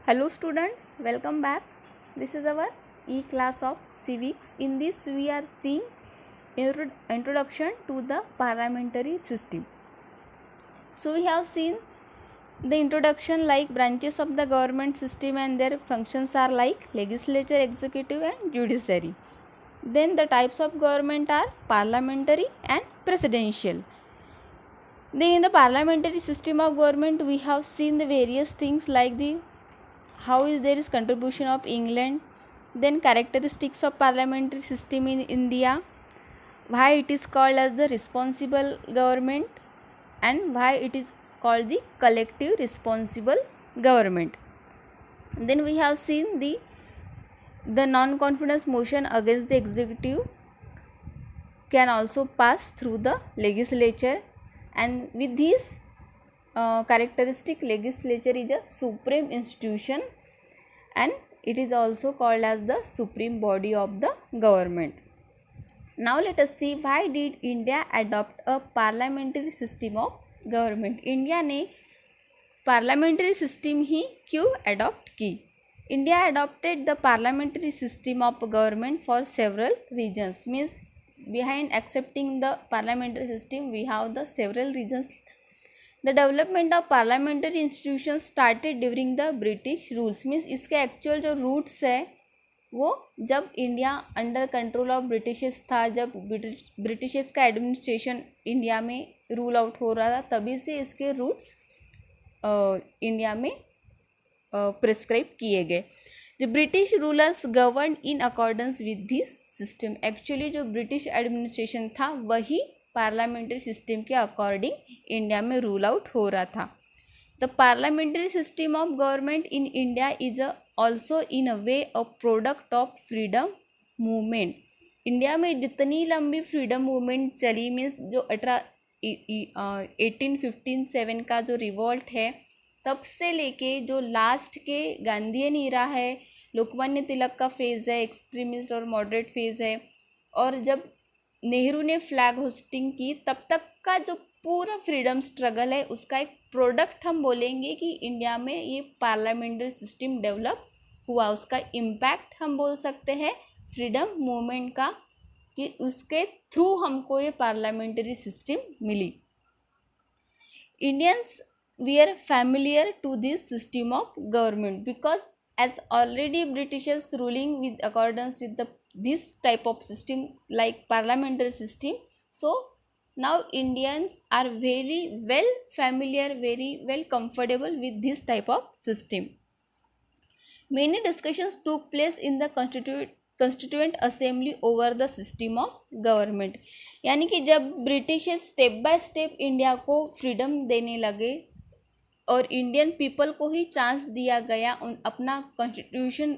Hello students, welcome back. This is our e-class of civics. In this we are seeing introduction to the parliamentary system. So we have seen the introduction like branches of the government system and their functions are like legislature, executive and judiciary. Then the types of government are parliamentary and presidential. Then in the parliamentary system of government we have seen the various things like the how is there is contribution of England, then characteristics of parliamentary system in India, why it is called as the responsible government and why it is called the collective responsible government. Then we have seen the non-confidence motion against the executive can also pass through the legislature, and with this characteristic legislature is a supreme institution and it is also called as the supreme body of the government. Now let us see why did India adopt a parliamentary system of government. India ने parliamentary system ही क्यों adopt की? India adopted the parliamentary system of government for several reasons. Means behind accepting the parliamentary system we have the several reasons. The development of parliamentary institutions started during the British rules. Means इसके actual जो roots है वो जब India under control of Britishers था, जब Britishers का administration India में rule out हो रहा था, तभी से इसके रूट्स इंडिया में प्रिस्क्राइब किए गए. The British rulers govern in accordance with this system. Actually जो ब्रिटिश एडमिनिस्ट्रेशन था वही पार्लियामेंट्री सिस्टम के अकॉर्डिंग इंडिया में रूल आउट हो रहा था. The parliamentary system of government in India is also in a way a product of freedom movement. India में जितनी लंबी फ्रीडम मूवमेंट चली, मीन्स जो 1857 का जो रिवॉल्ट है तब से लेके जो लास्ट के गांधीयन ईरा है, लोकमान्य तिलक का फेज़ है, एक्सट्रीमिस्ट और मॉडरेट फेज़ है, और जब नेहरू ने फ्लैग होस्टिंग की तब तक का जो पूरा फ्रीडम स्ट्रगल है उसका एक प्रोडक्ट हम बोलेंगे कि इंडिया में ये पार्लियामेंट्री सिस्टम डेवलप हुआ. उसका इम्पैक्ट हम बोल सकते हैं फ्रीडम मूवमेंट का, कि उसके थ्रू हमको ये पार्लियामेंट्री सिस्टम मिली. Indians we are familiar to this system of government because as already Britishers ruling with accordance with this type of system like parliamentary system, so now Indians are very well familiar, very well comfortable with this type of system. Many discussions took place in the constituent assembly over the system of government. यानी कि जब Britishers step by step India को freedom देने लगे और Indian people को ही chance दिया गया अपना कॉन्स्टिट्यूशन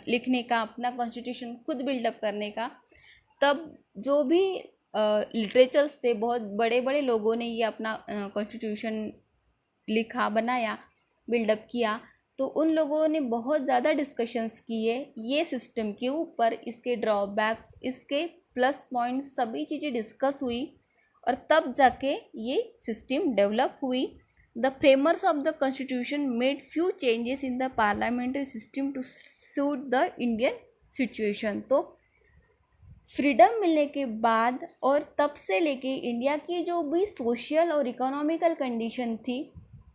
लिखने का, अपना कॉन्स्टिट्यूशन खुद बिल्डअप करने का, तब जो भी लिटरेचर्स थे, बहुत बड़े बड़े लोगों ने ये अपना कॉन्स्टिट्यूशन लिखा, बनाया, बिल्डअप किया, तो उन लोगों ने बहुत ज़्यादा डिस्कशंस किए ये सिस्टम के ऊपर, इसके ड्रॉबैक्स, इसके प्लस पॉइंट्स, सभी चीज़ें डिस्कस हुई और तब जाके ये सिस्टम डेवलप हुई. The framers of the constitution made few changes in the parliamentary system to suit the Indian situation. तो फ्रीडम मिलने के बाद और तब से लेके इंडिया की जो भी सोशल और इकोनॉमिकल कंडीशन थी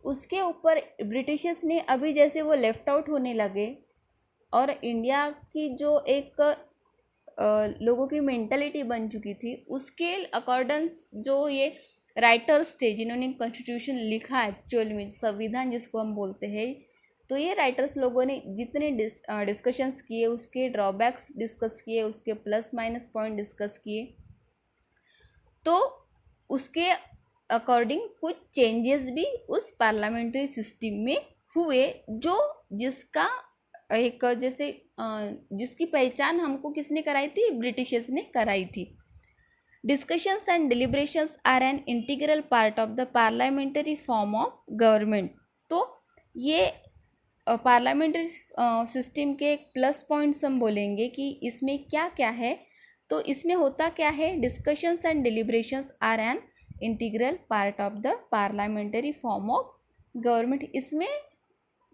उसके ऊपर ब्रिटिशर्स ने अभी जैसे वो लेफ्ट आउट होने लगे और इंडिया की जो एक लोगों की मेंटालिटी बन चुकी थी उसके अकॉर्डिंग जो ये राइटर्स थे जिन्होंने कॉन्स्टिट्यूशन लिखा, एक्चुअल में संविधान जिसको हम बोलते हैं, तो ये राइटर्स लोगों ने जितने डिस्कशंस किए, उसके ड्रॉबैक्स डिस्कस किए, उसके प्लस माइनस पॉइंट डिस्कस किए, तो उसके अकॉर्डिंग कुछ चेंजेस भी उस पार्लियामेंट्री सिस्टम में हुए, जो जिसका एक जैसे जिसकी पहचान हमको किसने कराई थी? ब्रिटिशर्स ने कराई थी. Discussions and deliberations are an integral part of the parliamentary form of government. तो ये पार्लियामेंट्री सिस्टम के प्लस पॉइंट्स हम बोलेंगे कि इसमें क्या क्या है. तो इसमें होता क्या है? Discussions and deliberations are an integral part of the parliamentary form of government. इसमें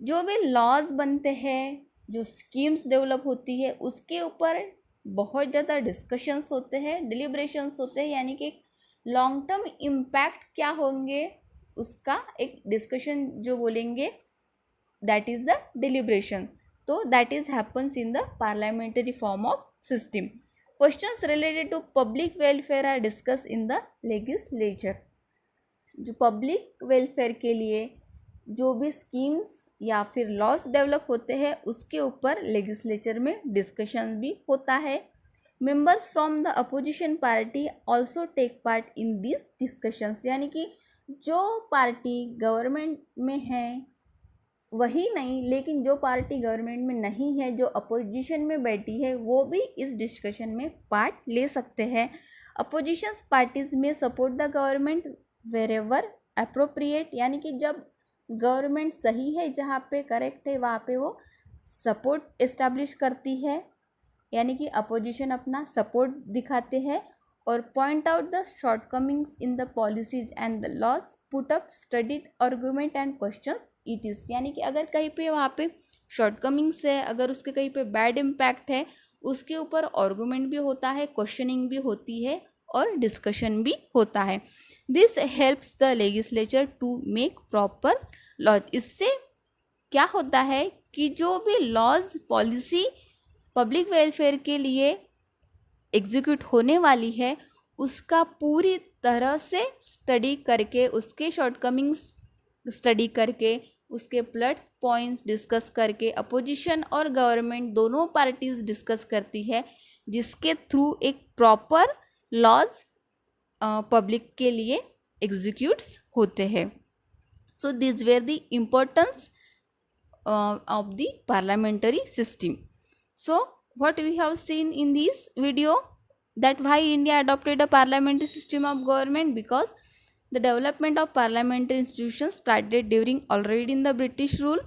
जो भी लॉज बनते हैं, जो स्कीम्स डेवलप होती है, उसके ऊपर बहुत ज़्यादा डिस्कशंस होते हैं, डिलिब्रेशंस होते हैं, यानी कि लॉन्ग टर्म इम्पैक्ट क्या होंगे उसका एक डिस्कशन जो बोलेंगे, दैट इज़ द डिलिब्रेशन. तो that is happens in the parliamentary form of system. Questions related to public welfare are discuss in the legislature. जो पब्लिक वेलफेयर के लिए जो भी स्कीम्स या फिर लॉज डेवलप होते हैं उसके ऊपर लेजिस्लेचर में डिस्कशन भी होता है. Members from the opposition party also take part in this discussions, यानी कि जो पार्टी गवर्नमेंट में है वही नहीं, लेकिन जो पार्टी गवर्नमेंट में नहीं है, जो अपोजिशन में बैठी है, वो भी इस डिस्कशन में पार्ट ले सकते हैं. अपोजिशन पार्टीज में support the government wherever appropriate, यानी कि जब गवर्नमेंट सही है, जहाँ पे करेक्ट है, वहाँ पे वो सपोर्ट इस्टेब्लिश करती है, यानी कि अपोजिशन अपना सपोर्ट दिखाते हैं. और point out the shortcomings in the policies and the laws, put up studied argument and question it is, यानी कि अगर कहीं पे वहाँ पे शॉर्टकमिंग्स है, अगर उसके कहीं पे बैड इम्पैक्ट है, उसके ऊपर आर्गूमेंट भी होता है, क्वेश्चनिंग भी होती है और डिस्कशन भी होता है. This helps the legislature to make proper laws. इससे क्या होता है कि जो भी लॉज पॉलिसी पब्लिक वेलफेयर के लिए एग्जीक्यूट होने वाली है उसका पूरी तरह से स्टडी करके, उसके शॉर्टकमिंग्स स्टडी करके, उसके प्लस पॉइंट्स डिस्कस करके अपोजिशन और गवर्नमेंट दोनों पार्टीज डिस्कस करती है, जिसके थ्रू एक प्रॉपर लॉज पब्लिक के लिए एग्जीक्यूट्स होते हैं. So this were the importance of the parliamentary system. So what we have seen in this video, that why India adopted a parliamentary system of government, because the development of parliamentary institutions started during already in the British rule.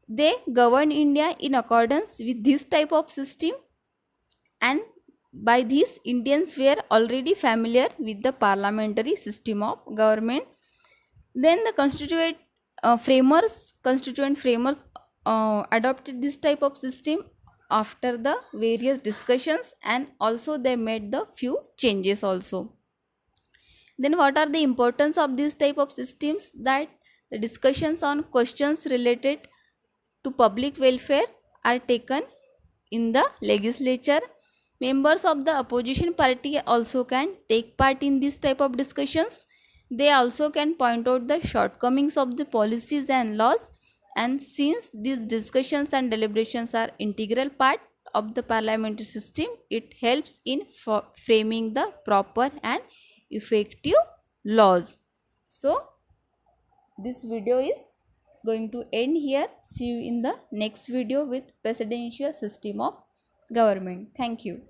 They governed India in accordance with this type of system, and by this Indians were already familiar with the parliamentary system of government. Then the constituent framers adopted this type of system after the various discussions, and also they made the few changes also. Then what are the importance of this type of systems? That the discussions on questions related to public welfare are taken in the legislature. Members of the opposition party also can take part in this type of discussions. They also can point out the shortcomings of the policies and laws, and since these discussions and deliberations are integral part of the parliamentary system, it helps in framing the proper and effective laws. So this video is going to end here. See you in the next video with presidential system of government. Thank you.